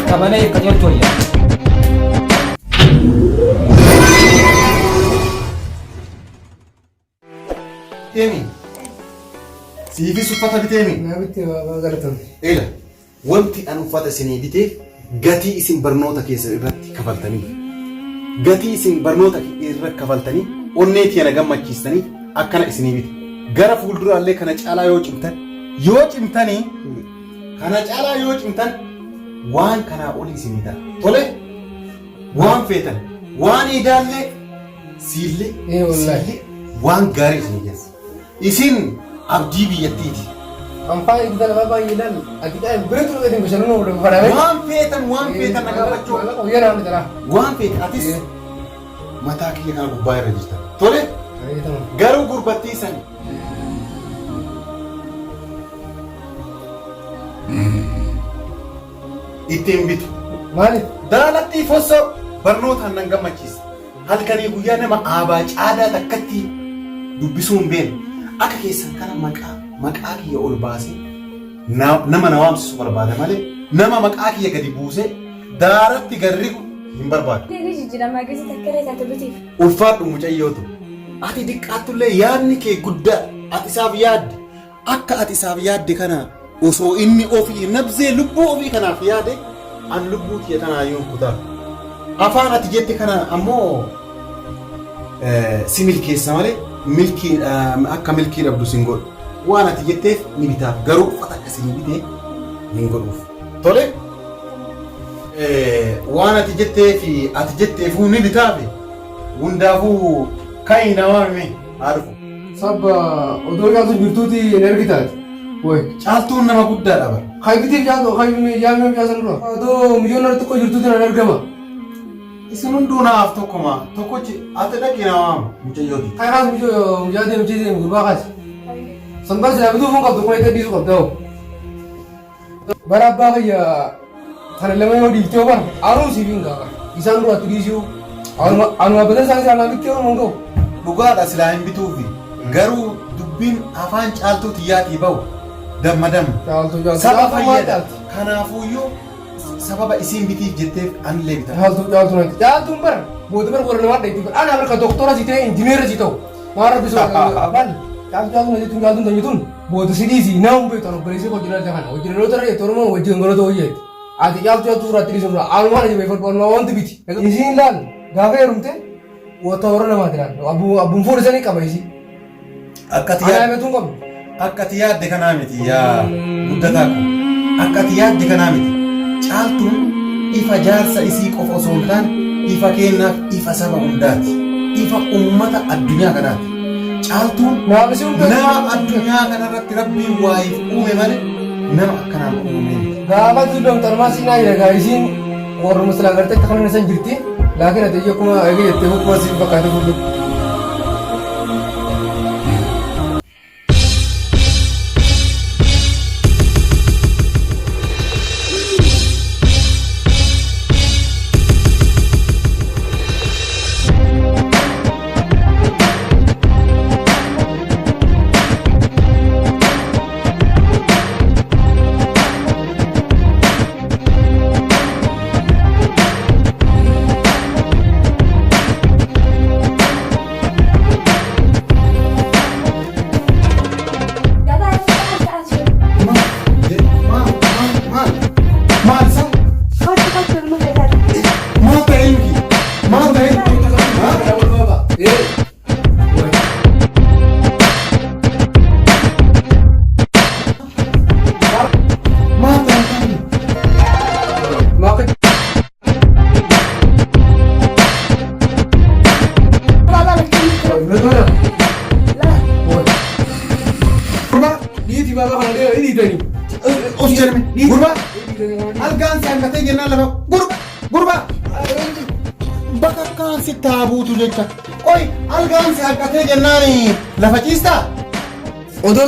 kabana kajal choya. Temi. Sifi sufata bitemi. Na bitti galatan. Ela. Wanti an uffata isinii biteef gatii isin barnoota keessa irratti kafaltanii. Gatii isin barnoota irratti kafaltanii onneetii ana gammachiistanii akkana isinii bite. Gara fuulduraallee kana caalaa yoo cimtanii kana caalaa yoo cimtan waan kanaa olii isinii ta'a. Tole waan feetan waan idaallee siillee waan gaarii isinii geessa. Isin abdii biyyattiiti. Ampaa ibda lama baay'inaan akidaan bireetu dhugaatiin bashannanuu waliin fadhame. Waan feetan nagaafachuu. Oyyaa naannoo jira. Waan feetan atis mataa kiyya kana gubbaa irra jirta. Tole garuu gurbattiisan. Ittiin bitu. Maali? Daalattii fossoo barnootaan nan gammachiisa. Halkanii guyyaa nama aabaa caadaa takkatti dubbisuun beenu. Akka keessan kana maqaa kiyya ol baasee nama na waamsisu barbaada malee nama maqaa kiyya gadi buusee daaratti garrigu hin barbaadu. Ulfaadhu mucayyootu. Ati diqqaattullee yaadni kee guddaa ati isaaf yaadde akka ati isaaf yaadde kana osoo inni ofii nabzee lubbuu ofii kanaaf yaade an lubbuu kiyya tanaa yoo kutaa. Afaan ati jette kana ammoo si milkeessa malee milkii akka milkii dhabdu sin godhu. Waan ati jetteef ni bitaaf garuu uffata akkasii bitee hin godhuuf. Tole waan ati jetteefuu ni bitaaf hundaafuu ka'i namaa hime haadhufu. Sabba odoo caaltuun jirtuuti hin ergitaati. Woy caaltuun nama guddaadha bara. Haybitiif yaamee biyaasan dura. Odoo miliyoona xiqqoo jirtuuti nan argama. Isin hunduu naaf tokkochi ati dhaqi namaa mucayyooti. Kaayiraas mucayyoo mucayyoo gurbaa kaasi. Sanbaa silaa bituu fuun qabdu kuma itti dhiisu qabda. Bara abbaa fayya kana lama yoo dhiiftee bara aaruu siif hin gaafata. Isaan duraatti dhiisuu anuma bada isaan isaan bittee yoo manga'u. Dhugaadha silaa hin bituufi garuu dubbiin afaan caaltuu xiyyaatii bahu damma. Saba fayyada. Kanaafuyyuu sababa isiin bitiif jetteef an illee bita. Caaltuun bara booda bara warra namaa dheetti bara ana harka doktora si ta'e injineera si ta'u maa rabbi soo afaan caaltuun jechuun caaltuun tanyituun booda si dhiisi naa hun beektan obboleessee hojjetaa jira kana hojjetoota irra jettoo oromoo wajjin goloota hojjetti ati caaltuu furaatti dhiisuun dura anumaan ajabee falfalmaa wanti biti. Isiin laal gaafa heerumte wata warra namaati laal abbuun fuudhisanii qaba isii. Akkati yaadde kanaa miti yaa guddataa kun akkati yaadde kanaa miti. Caaltuun ifa jaarsa isii qofa osoo hin taane ifa kennaaf ifa saba hundaati. Ifa uummata addunyaa kanaati. Caaltuun nama addunyaa kanarratti rabbiin waa'eef uume malee nama akkanaan uume. Gaafa tuddoon tarmaa siinaa jira gaa isiin warra muslaa gartee akka kana san jirti laakiin ati akkuma eegee jettee akkuma siin fakkaate fuudhu. Algaan si hanqatee jennaan lafa gurba bakka akkaan si taabuutu jecha qoy algaan si hanqatee jennaan lafa ciistaa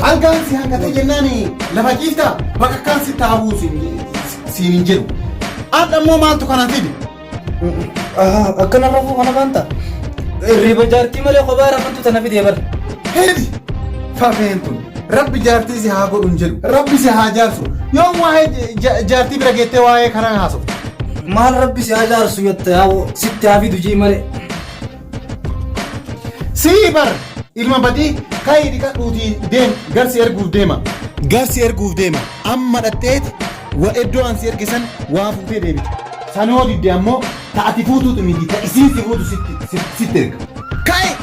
algaan si hanqatee jennaan lafa ciistaa bakka akkaan si taabuu siin hin jedhu adda immoo maaltu kana fidi akkana rafuu kana baanta riba jaartii malee kophaa rafantu tana fidee bara heedi fafeentuun Rabbi jaartii si haa godhu hin jedhu. Rabbi si haa jaarsu. Yoom waa'ee jaartii bira geettee waa'ee kanaa haasoftu. maal rabbi si ajaarsu jette yaa sitti hafi dujii malee. Sii bar ilma badii ka'ii dhiqadhuutii deem garsi erguuf deema. Garsi erguuf deema. Amma dhadheeti wa iddoo ansi ergisan waa fuutee deebita. Sanoo didde ammoo ta'ati fuutuutu miti ta isiin si fuutu sitti erga. Ka'ii!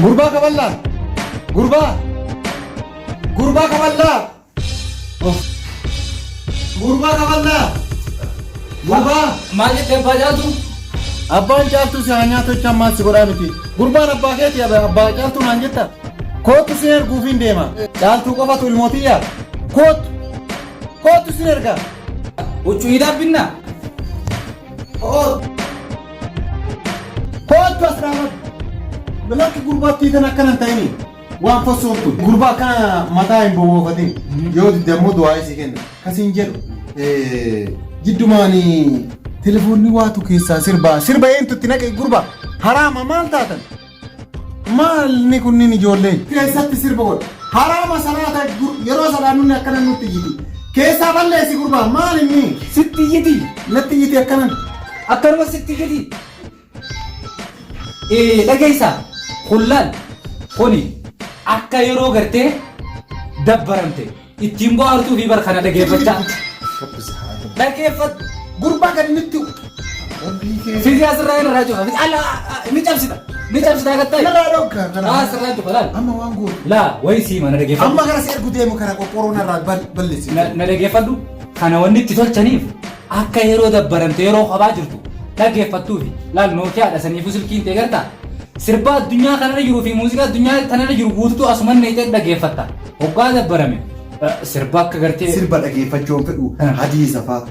Gurbaa kaballaa! Gurbaa kaballaa! Gurbaa kaballaa! Gurbaa! Maal jettee abbaa jaaltu? Abbaan caaltuu si haa nyaatu jecha ammaan si godhaa miti. Gurbaan abbaa keeti abbaa caaltuu naan jetta. Kootu sin erguufiin deema. Caaltuu qofatu ilmootiyyaa. Kootu sin erga. Huccuu hidhaa binnaa? Kootu as dhaabatu. Bilakki gurbaattii kan akkanan ta'ini waan fassoomtu gurbaa kana mataa hin boboofatin yoo didde ammoo du'aa isii kenna kasiin jedhu jiddumaani telefoonni waatu keessaa sirba eentutti naqe gurba haraama maal taatan maalni kunniin ijoolleen keessatti sirba godha haraama salaata yeroo salaanunni akkanan nutti iyyiti keessaa balleessi gurbaa maal inni Sitti iyyiti? natti iyyiti akkanan Akkanuma sitti iyyiti? Dhageessaa hullaan kuni akka yeroo gartee dabbaramte ittiin bohaartuu fi barkana dhageeffachaa. Dhageeffatu gurbaa kan inni Sisi asirraa irraa jooga. Ni cabsita agattaa. narraa dhoggaa Asirraa jooga laal. amma waan gootu Laa wayii sii mana dhageeffadhu. amma gara si ergu deemu kana qoqqoroo narraa balleessi. Na dhageeffadhu kana wanni itti tolchaniif akka yeroo dabbaramte yeroo qabaa jirtu dhageeffattuufi laal nookiyaadha saniifuu silkiin ta'e gartaa. Sirba addunyaa kanarra jiruu fi muuziqaa addunyaa kanarra jiru guututu asuman neetee dhaggeeffatta. Hoggaa dabbarame sirba akka gartee. Sirba dhageeffachuun fedhu hadiisa fa'aa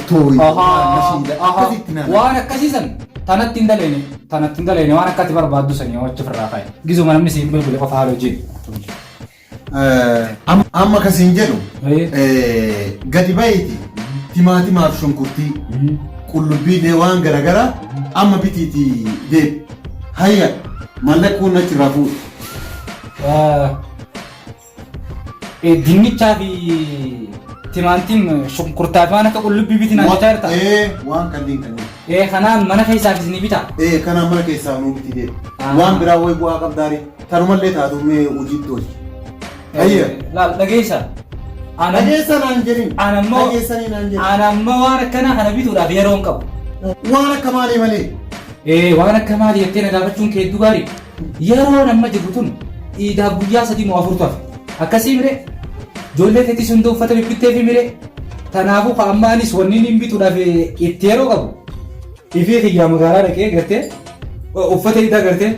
tooyi nashiidha akkasitti naan. Waan akkasiisan tanatti hin daleene waan akkatti barbaaddu sanii wachi ofirraa ka'e. Gizuma namni siin bilbile qofa haala hojii. Amma kasiin jedhu gadi ba'iiti timaatimaaf shunkurtii qullubbiilee waan garagaraa amma bitiiti deebi. Hayya mallaquu achirraa fuudhu. Dinnichaa fi timaatiin shunkurtaa fi waan akka qullubbii biti naan jechaa jirta. Waan kanneen. Kanaan mana keessaafis ni bita. Kanaan mana keessaa nuu biti deebi. Waan biraa wayi bu'aa qabdaari. Tanumallee taatu mee hojiitti hojii. Hayya. Dhageessa. Dhageessa naan jedhin. Dhageessanii naan jedhin. Anammoo waan akkanaa kana bituudhaaf yeroo hin qabu. Waan akka maalii malee. Waan akka maalii jettee na gaafachuun kee hedduu gaarii. Yeroo nama jiru tun dhiidaa guyyaa 3 moo 4 taaf. Akkasii mire ijoollee keetti sun uffata bibbittee fi mire kanaafuu ammaanis wanni inni bituudhaaf itti yeroo qabu. Ifee xiyyaa magaalaa dhaqee gartee uffata hidhaa gartee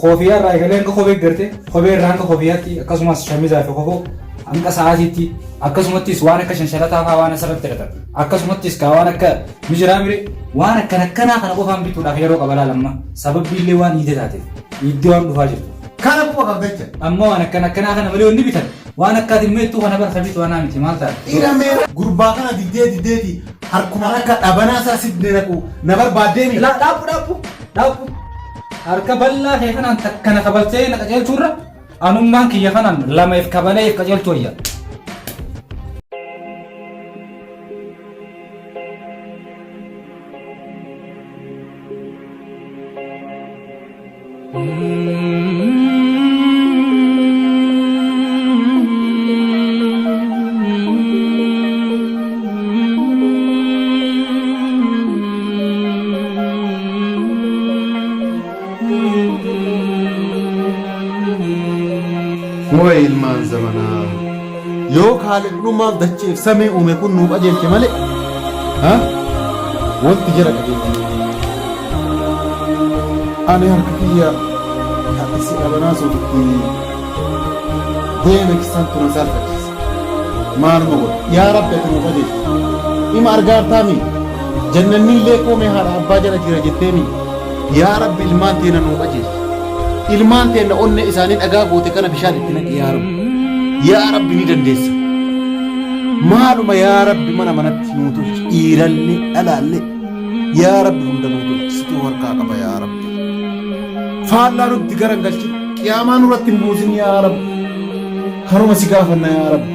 koofiyyaa irraa eegalee hanga kophee gartee kophee irraa hanga koofiyyaatti akkasumas shamizaa fi kofoo hanga sa'aatiitti akkasumattis waan akka shanshalataa fa'aa waan asirratti hidhatan akkasumattis waan akka mijiraa mire waan akkanaa kana qofaan bituudhaaf yeroo qaba laalamma sababbiillee waan hiite taateef hiiddee waan dhufaa jirtu. Kana quba qabdacha. Amma waan akkanaa kana malee wanni bitan waan akkaatiin meettuu kana barsa bitu waan miti maal ta'a. Dhiiramee gurbaa kana diddeeti harkuma akka dhabanaa isaa sitti naqu na barbaaddeemi. Dhaabbu harka bal'aa kee kanaan kana kabaltee na qajeelchuurra anummaan kiyya kanaan lameef kabaleef qajeelchuu wayya. Way ilmaan zabanaa yoo kaalidhumaaf dacheef samii uume kun nuu qajeelche malee wanti jira qajeelche. Ani harka kiyya isi dhabanaa sootutti deeme kisan tuna salphachiisa. Maaluma godha yaa rabbi ati nuu qajeelche. Ima argaartaami jannannillee koomee haadha abbaa jala jira jetteemi yaa rabbi ilmaan teena nuu qajeelche. Ilmaan teena onne isaanii dhagaa goote kana bishaan itti naqi yaa rabbi ni dandeessa. maaluma yaa rabbi mana manatti nuu tolchi dhiiranne dhalaalle yaa rabbi hunda nuu tolchi situu harkaa qaba yaa rabbi faallaa nutti garan galchi qiyaamaa nurratti hin buusin yaa rabbi kanuma si gaafanna yaa rabbi